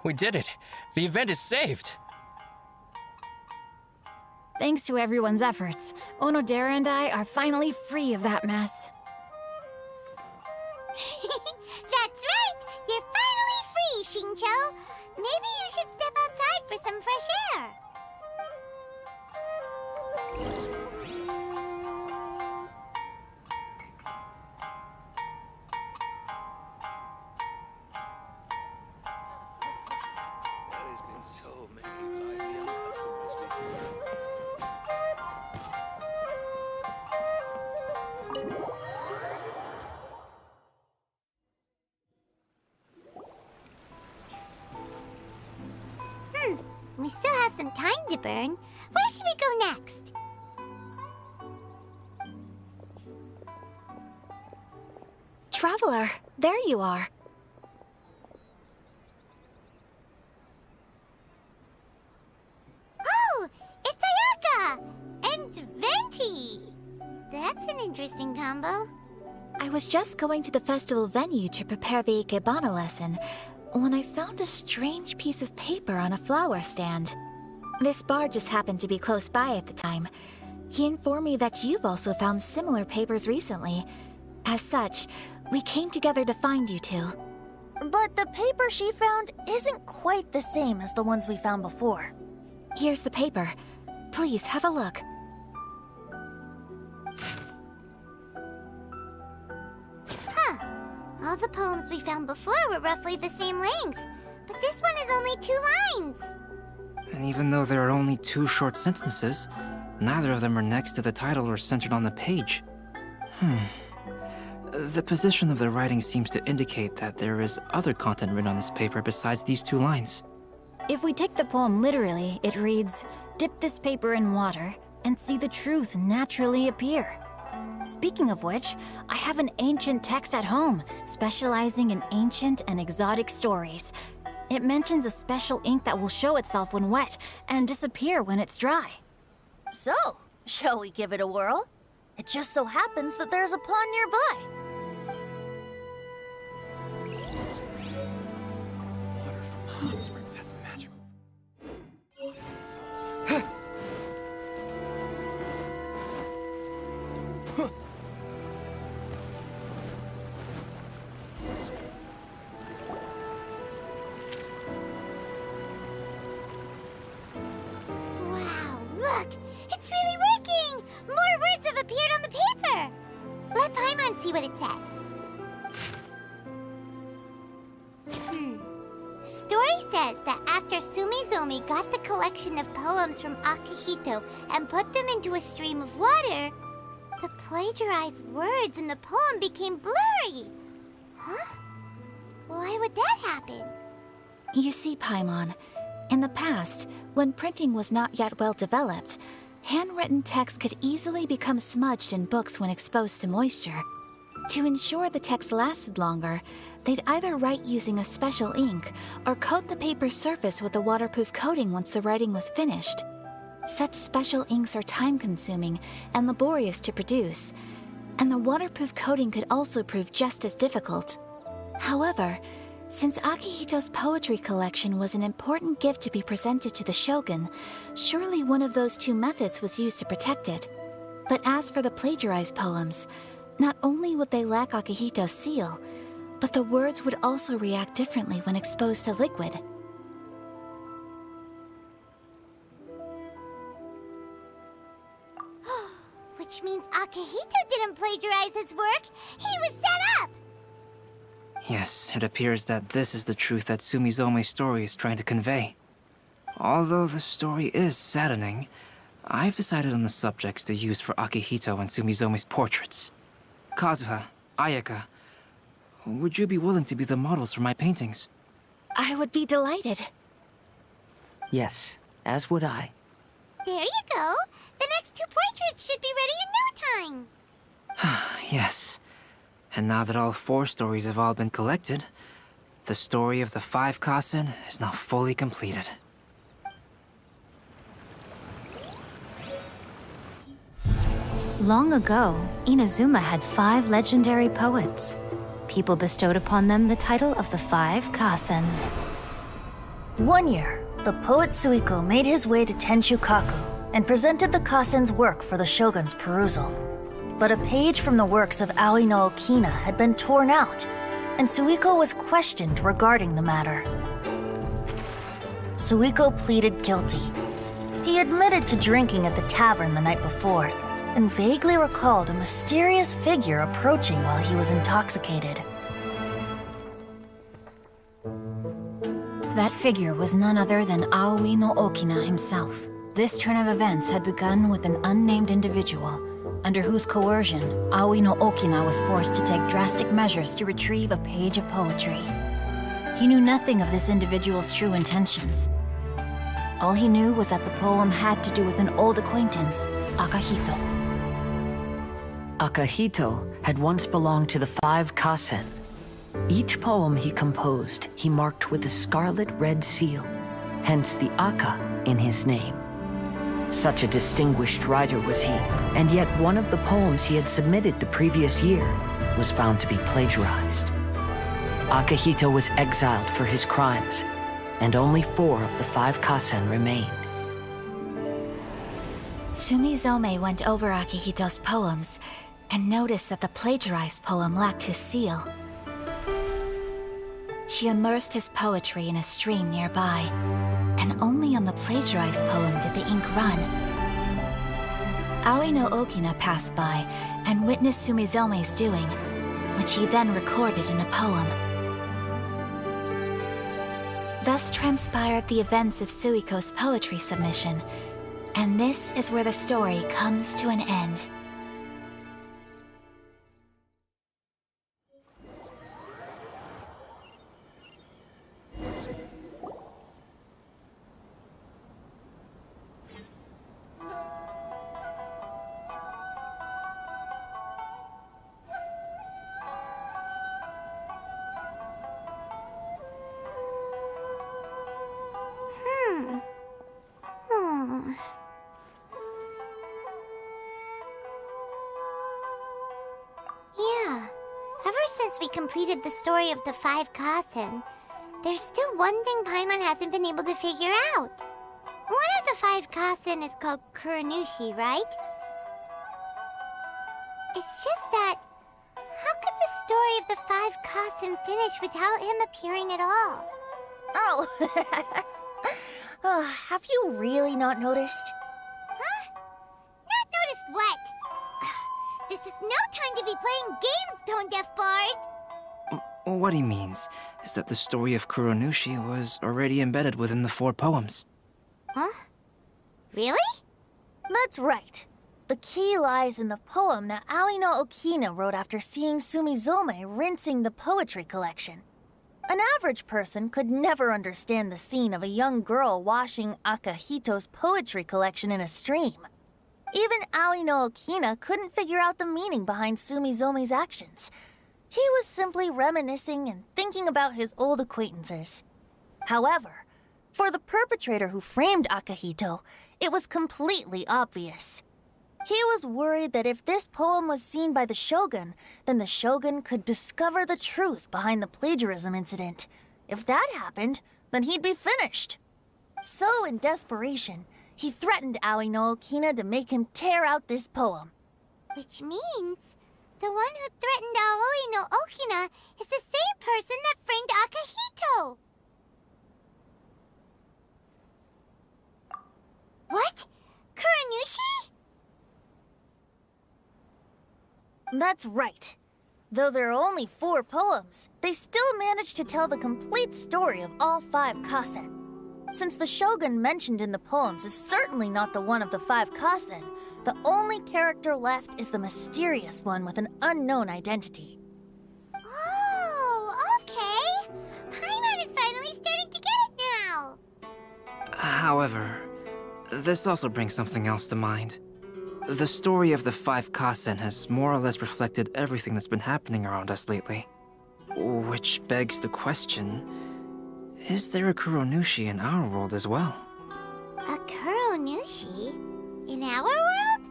We did it! The event is saved! Thanks to everyone's efforts, Onodera and I are finally free of that mess. That's right! You're finally free, Xingqiu! Maybe you should step outside for some fresh air. We still have some time to burn. Where should we go next? Traveler, there you are. Oh, it's Ayaka! And Venti! That's an interesting combo. I was just going to the festival venue to prepare the Ikebana lesson when I found a strange piece of paper on a flower stand. This bard just happened to be close by at the time. He informed me that you've also found similar papers recently. As such, we came together to find you two. But the paper she found isn't quite the same as the ones we found before. Here's the paper. Please have a look. Huh. All the poems we found before were roughly the same length. But this one is only 2 lines. And even though there are only 2 short sentences, neither of them are next to the title or centered on the page. The position of the writing seems to indicate that there is other content written on this paper besides these 2 lines. If we take the poem literally, it reads, "Dip this paper in water and see the truth naturally appear." Speaking of which, I have an ancient text at home, specializing in ancient and exotic stories. It mentions a special ink that will show itself when wet and disappear when it's dry. So, shall we give it a whirl? It just so happens that there's a pond nearby. Water from the hot springs has magical. Water and salt. Wow, look! It's really working! More words have appeared on the paper! Let Paimon see what it says. The story says that after Sumizomi got the collection of poems from Akihito and put them into a stream of water, the plagiarized words in the poem became blurry. Huh? Why would that happen? You see, Paimon, in the past, when printing was not yet well developed, handwritten text could easily become smudged in books when exposed to moisture. To ensure the text lasted longer, they'd either write using a special ink or coat the paper's surface with a waterproof coating once the writing was finished. Such special inks are time-consuming and laborious to produce, and the waterproof coating could also prove just as difficult. However, since Akihito's poetry collection was an important gift to be presented to the shogun, surely one of those 2 methods was used to protect it. But as for the plagiarized poems, not only would they lack Akihito's seal, but the words would also react differently when exposed to liquid. Which means Akihito didn't plagiarize his work. He was set up! Yes, it appears that this is the truth that Sumizome's story is trying to convey. Although the story is saddening, I've decided on the subjects to use for Akihito and Sumizome's portraits. Kazuha, Ayaka, would you be willing to be the models for my paintings? I would be delighted. Yes, as would I. There you go. The next 2 portraits should be ready in no time. Yes. And now that all 4 stories have all been collected, the story of the 5 Kasen is now fully completed. Long ago, Inazuma had 5 legendary poets. People bestowed upon them the title of the 5 Kasen. One year, the poet Suiko made his way to Tenshukaku and presented the Kasen's work for the shogun's perusal. But a page from the works of Aoi no Okina had been torn out, and Suiko was questioned regarding the matter. Suiko pleaded guilty. He admitted to drinking at the tavern the night before, and vaguely recalled a mysterious figure approaching while he was intoxicated. That figure was none other than Aoi no Okina himself. This turn of events had begun with an unnamed individual, under whose coercion, Aoi no Okina was forced to take drastic measures to retrieve a page of poetry. He knew nothing of this individual's true intentions. All he knew was that the poem had to do with an old acquaintance, Akahito. Akahito had once belonged to the 5 Kasen. Each poem he composed, he marked with a scarlet red seal, hence the Aka in his name. Such a distinguished writer was he, and yet one of the poems he had submitted the previous year was found to be plagiarized. Akahito was exiled for his crimes, and only 4 of the 5 Kasen remained. Sumizome went over Akihito's poems and noticed that the plagiarized poem lacked his seal. She immersed his poetry in a stream nearby, and only on the plagiarized poem did the ink run. Aoi no Okina passed by and witnessed Sumizome's doing, which he then recorded in a poem. Thus transpired the events of Suiko's poetry submission, and this is where the story comes to an end. Yeah, ever since we completed the story of the 5 Kasen, there's still one thing Paimon hasn't been able to figure out. One of the 5 Kasen is called Kuranushi, right? It's just that, how could the story of the 5 Kasen finish without him appearing at all? Oh, have you really not noticed? Huh? Not noticed what? This is no time to be playing games, Tone Deaf Bard! What he means is that the story of Kuronushi was already embedded within the 4 poems. Huh? Really? That's right. The key lies in the poem that Aoi no Okina wrote after seeing Sumizome rinsing the poetry collection. An average person could never understand the scene of a young girl washing Akahito's poetry collection in a stream. Even Aoi no Okina couldn't figure out the meaning behind Sumizome's actions. He was simply reminiscing and thinking about his old acquaintances. However, for the perpetrator who framed Akahito, it was completely obvious. He was worried that if this poem was seen by the Shogun, then the Shogun could discover the truth behind the plagiarism incident. If that happened, then he'd be finished. So, in desperation, he threatened Aoi no Okina to make him tear out this poem. Which means the one who threatened Aoi no Okina is the same person that framed Akahito. What? Kuranushi? That's right. Though there are only 4 poems, they still managed to tell the complete story of all 5 Kasen. Since the Shogun mentioned in the poems is certainly not the one of the 5 Kasen, the only character left is the mysterious one with an unknown identity. Oh, okay. Paimon is finally starting to get it now. However, this also brings something else to mind. The story of the 5 Kasen has more or less reflected everything that's been happening around us lately. Which begs the question, is there a Kuronushi in our world as well? A Kuranushi? In our world?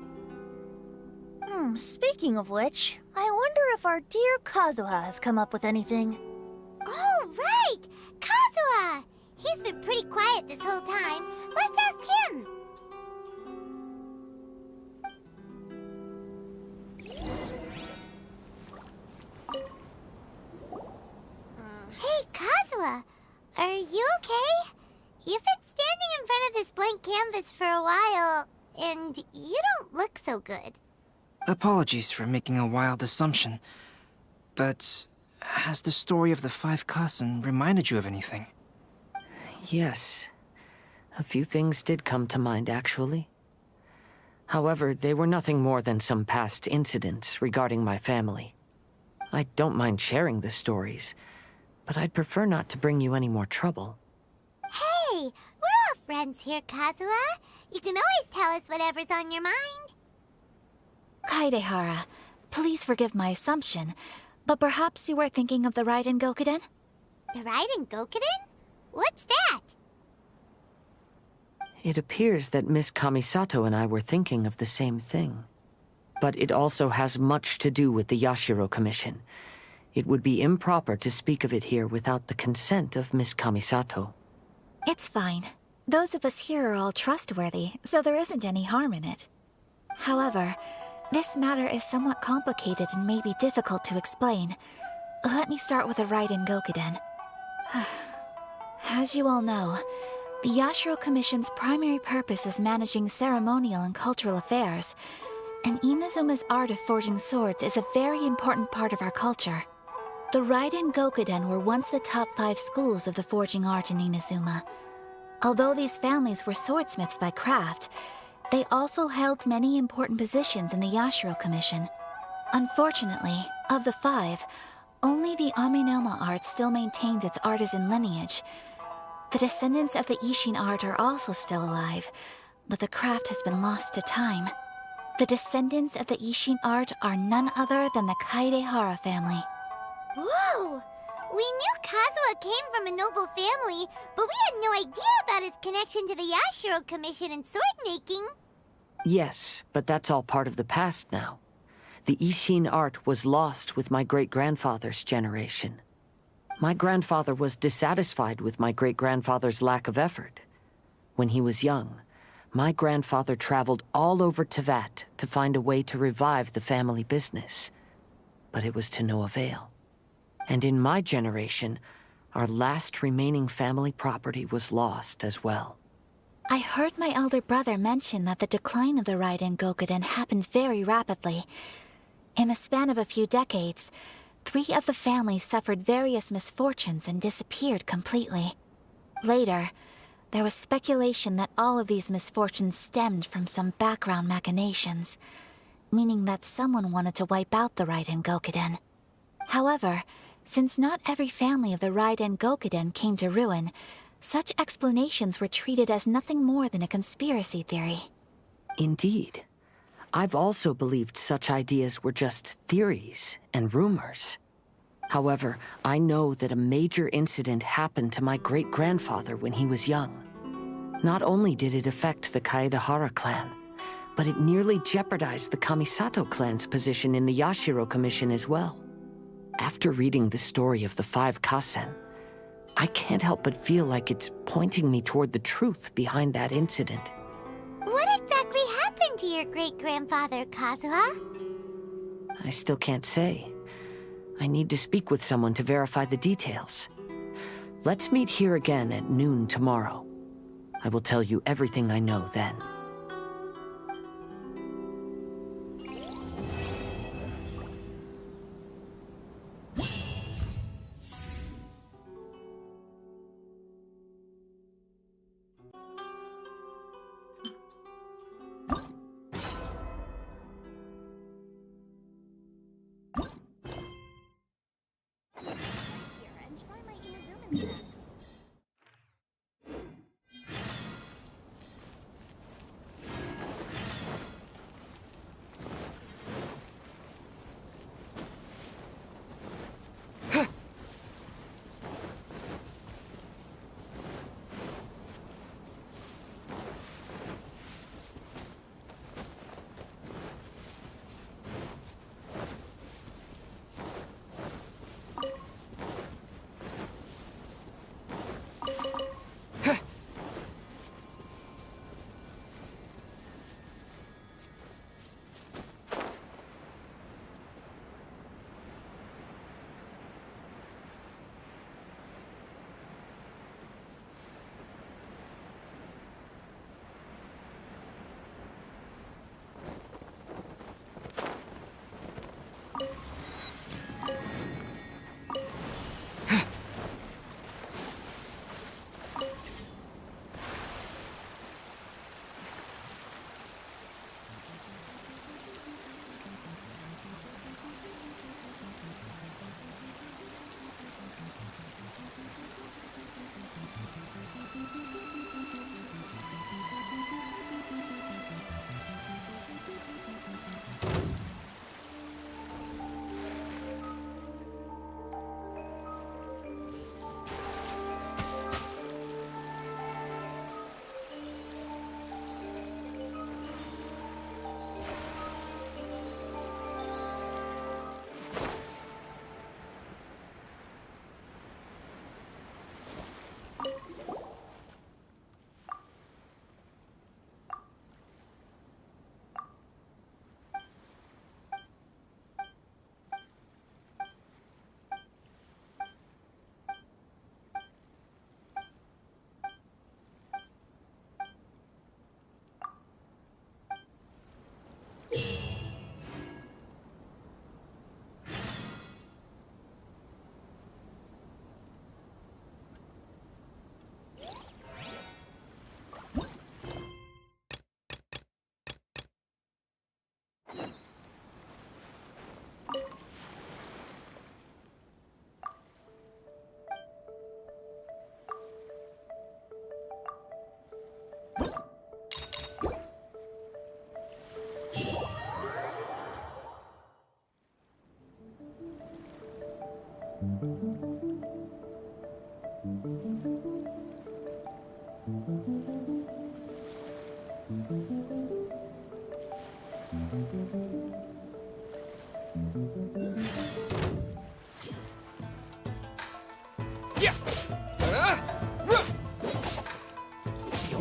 Speaking of which, I wonder if our dear Kazuha has come up with anything. Oh, right! Kazuha! He's He's been pretty quiet this whole time. Let's ask him. Hey, Kazuha. Are you okay? You've been standing in front of this blank canvas for a while, and you don't look so good. Apologies for making a wild assumption, but has the story of the 5 Kasen reminded you of anything? Yes. A few things did come to mind, actually. However, they were nothing more than some past incidents regarding my family. I don't mind sharing the stories, but I'd prefer not to bring you any more trouble. Hey, we're all friends here, Kazuha. You can always tell us whatever's on your mind. Kaidehara, please forgive my assumption, but perhaps you were thinking of the Raiden Gokuden? The Raiden Gokuden? What's that? It appears that Miss Kamisato and I were thinking of the same thing. But it also has much to do with the Yashiro Commission. It would be improper to speak of it here without the consent of Miss Kamisato. It's fine. Those of us here are all trustworthy, so there isn't any harm in it. However, this matter is somewhat complicated and may be difficult to explain. Let me start with the Raiden Gokuden. As you all know, the Yashiro Commission's primary purpose is managing ceremonial and cultural affairs, and Inazuma's art of forging swords is a very important part of our culture. The Raiden Gokuden were once the top 5 schools of the forging art in Inazuma. Although these families were swordsmiths by craft, they also held many important positions in the Yashiro Commission. Unfortunately, of the 5, only the Aminoma art still maintains its artisan lineage. The descendants of the Ishin art are also still alive, but the craft has been lost to time. The descendants of the Ishin art are none other than the Kaidehara family. Whoa! We knew Kazuha came from a noble family, but we had no idea about his connection to the Yashiro Commission and sword making. Yes, but that's all part of the past now. The Ishin art was lost with my great-grandfather's generation. My grandfather was dissatisfied with my great-grandfather's lack of effort. When he was young, my grandfather traveled all over Teyvat to find a way to revive the family business. But it was to no avail. And in my generation, our last remaining family property was lost as well. I heard my elder brother mention that the decline of the Raiden Gokuden happened very rapidly. In the span of a few decades, 3 of the families suffered various misfortunes and disappeared completely. Later, there was speculation that all of these misfortunes stemmed from some background machinations, meaning that someone wanted to wipe out the Raiden Gokuden. However, since not every family of the Raiden Gokuden came to ruin, such explanations were treated as nothing more than a conspiracy theory. Indeed. I've also believed such ideas were just theories and rumors. However, I know that a major incident happened to my great-grandfather when he was young. Not only did it affect the Kaedehara clan, but it nearly jeopardized the Kamisato clan's position in the Yashiro Commission as well. After reading the story of the 5 Kasen, I can't help but feel like it's pointing me toward the truth behind that incident. What exactly happened to your great-grandfather, Kazuha? I still can't say. I need to speak with someone to verify the details. Let's meet here again at noon tomorrow. I will tell you everything I know then.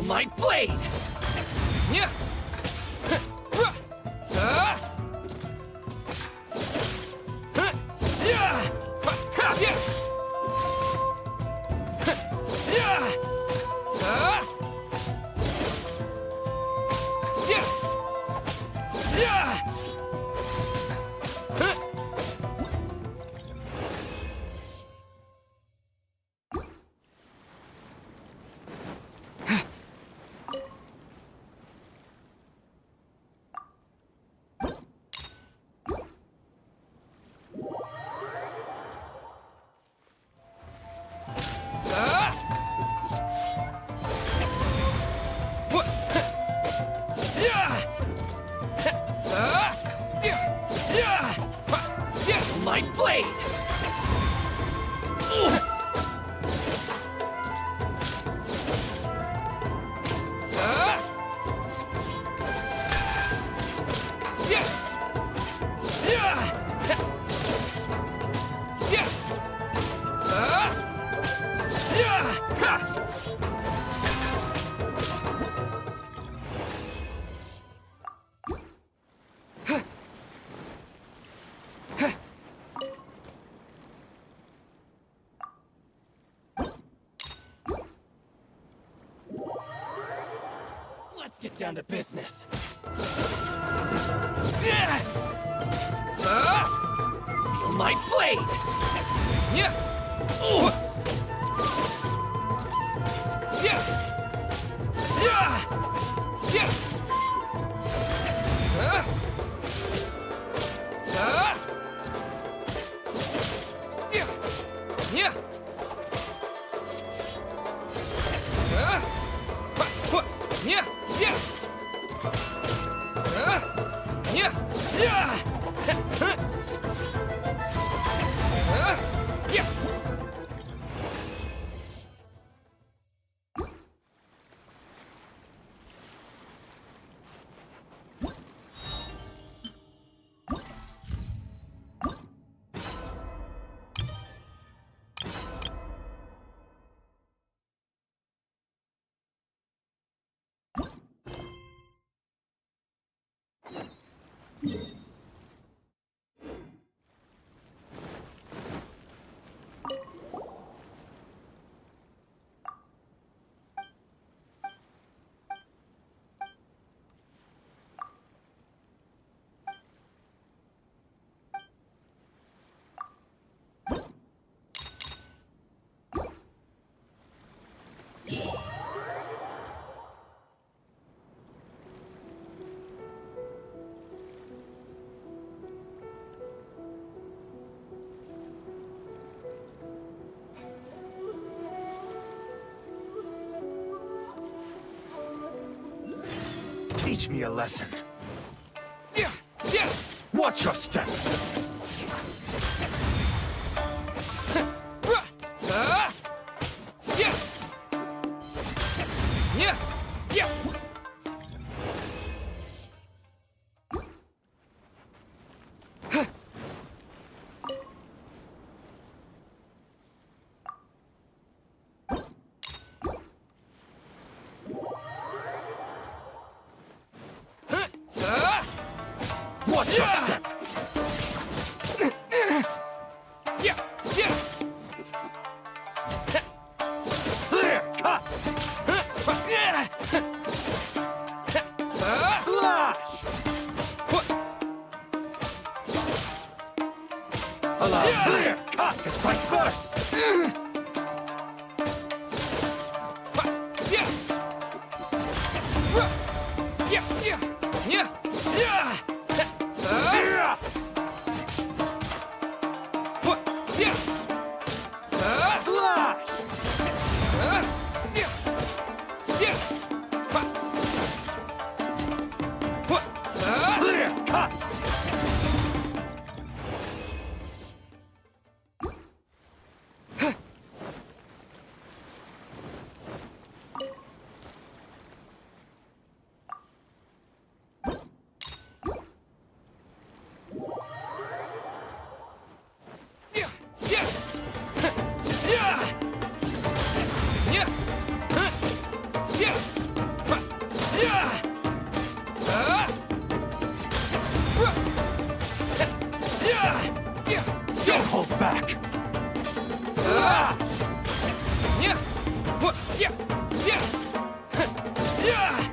my blade! Yeah! My blade! Let's get down to business. Feel my blade! Teach me a lesson. Watch your step. Watch your step. Clear cut. Slash. Allow clear cut to strike first.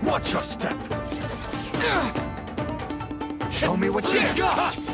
Watch your step. Show me what you got. Flash!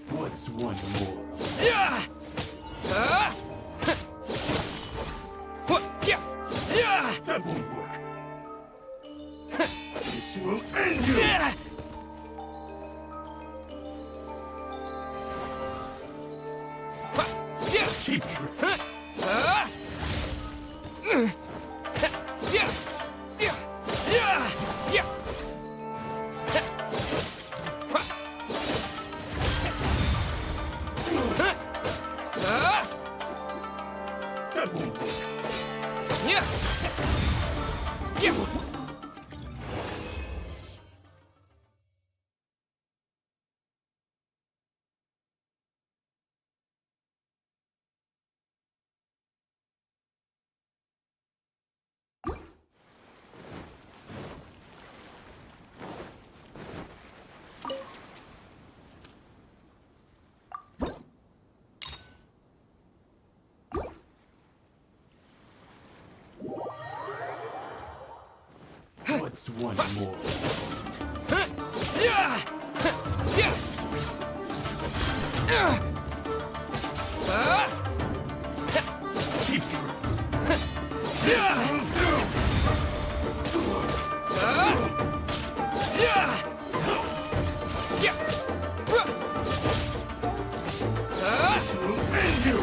What's one more? That won't work. This will end you! Cheap trick. That won't work. What's one more? Cheap tricks. This will do. This will end you.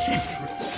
Cheap tricks.